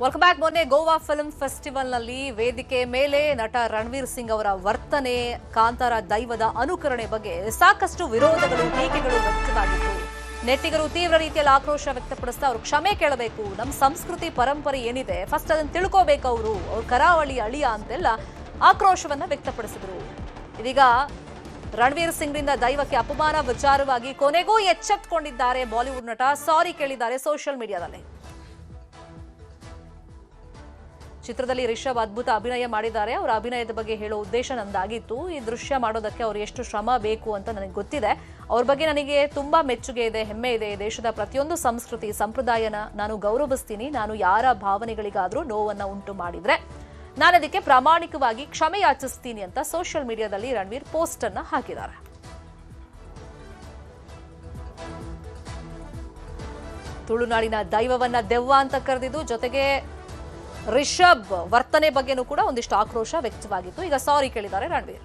Welcome back. ಮೊನ್ನೆ Goa film ಫೆಸ್ಟಿವಲ್ನಲ್ಲಿ ವೇದಿಕೆ ಮೇಲೆ ನಟ ರಣವೀರ್ ಸಿಂಗ್ ಅವರ ವರ್ತನೆ, ಕಾಂತಾರ ದೈವದ ಅನುಕರಣೆ ಬಗ್ಗೆ ಸಾಕಷ್ಟು ವಿರೋಧಗಳು, ಟೀಕೆಗಳು ವ್ಯಕ್ತವಾಗಿತ್ತು. ನೆಟ್ಟಿಗರು ತೀವ್ರ ರೀತಿಯಲ್ಲಿ ಆಕ್ರೋಶ ವ್ಯಕ್ತಪಡಿಸ್ತಾ ಅವರು ಕ್ಷಮೆ ಕೇಳಬೇಕು, ನಮ್ಮ ಸಂಸ್ಕೃತಿ ಪರಂಪರೆ ಏನಿದೆ ಫಸ್ಟ್ ಅದನ್ನು ತಿಳ್ಕೋಬೇಕು, ಅವರು ಕರಾವಳಿ ಅಳಿಯ ಅಂತೆಲ್ಲ ಆಕ್ರೋಶವನ್ನ ವ್ಯಕ್ತಪಡಿಸಿದ್ರು. ಇದೀಗ ರಣವೀರ್ ಸಿಂಗ್ರಿಂದ ದೈವಕ್ಕೆ ಅಪಮಾನ ವಿಚಾರವಾಗಿ ಕೊನೆಗೂ ಎಚ್ಚೆತ್ತುಕೊಂಡಿದ್ದಾರೆ ಬಾಲಿವುಡ್ ನಟ. ಸಾರಿ ಕೇಳಿದ್ದಾರೆ ಸೋಷಿಯಲ್ ಮೀಡಿಯಾದಲ್ಲಿ. ಚಿತ್ರದಲ್ಲಿ ರಿಷಬ್ ಅದ್ಭುತ ಅಭಿನಯ ಮಾಡಿದ್ದಾರೆ. ಅವರ ಅಭಿನಯದ ಬಗ್ಗೆ ಹೇಳೋ ಉದ್ದೇಶ ನಂದಾಗಿತ್ತು. ಈ ದೃಶ್ಯ ಮಾಡೋದಕ್ಕೆ ಅವ್ರು ಎಷ್ಟು ಶ್ರಮ ಬೇಕು ಅಂತ ನನಗೆ ಗೊತ್ತಿದೆ. ಅವ್ರ ಬಗ್ಗೆ ನನಗೆ ತುಂಬಾ ಮೆಚ್ಚುಗೆ ಇದೆ, ಹೆಮ್ಮೆ ಇದೆ. ದೇಶದ ಪ್ರತಿಯೊಂದು ಸಂಸ್ಕೃತಿ ಸಂಪ್ರದಾಯನ ನಾನು ಗೌರವಿಸ್ತೀನಿ. ನಾನು ಯಾರ ಭಾವನೆಗಳಿಗಾದ್ರೂ ನೋವನ್ನ ಉಂಟು ಮಾಡಿದ್ರೆ ನಾನು ಅದಕ್ಕೆ ಪ್ರಾಮಾಣಿಕವಾಗಿ ಕ್ಷಮೆ ಯಾಚಿಸ್ತೀನಿ ಅಂತ ಸೋಷಿಯಲ್ ಮೀಡಿಯಾದಲ್ಲಿ ರಣವೀರ್ ಪೋಸ್ಟ್ ಅನ್ನ ಹಾಕಿದ್ದಾರೆ. ತುಳುನಾಡಿನ ದೈವವನ್ನ ದೆವ್ವ ಅಂತ ಕರೆದಿದ್ದು, ಜೊತೆಗೆ ರಿಷಬ್ ವರ್ತನೆ ಬಗ್ಗೆನೂ ಕೂಡ ಒಂದಿಷ್ಟು ಆಕ್ರೋಶ ವ್ಯಕ್ತವಾಗಿತ್ತು. ಈಗ ಸಾರಿ ಕೇಳಿದ್ದಾರೆ ರಣವೀರ್.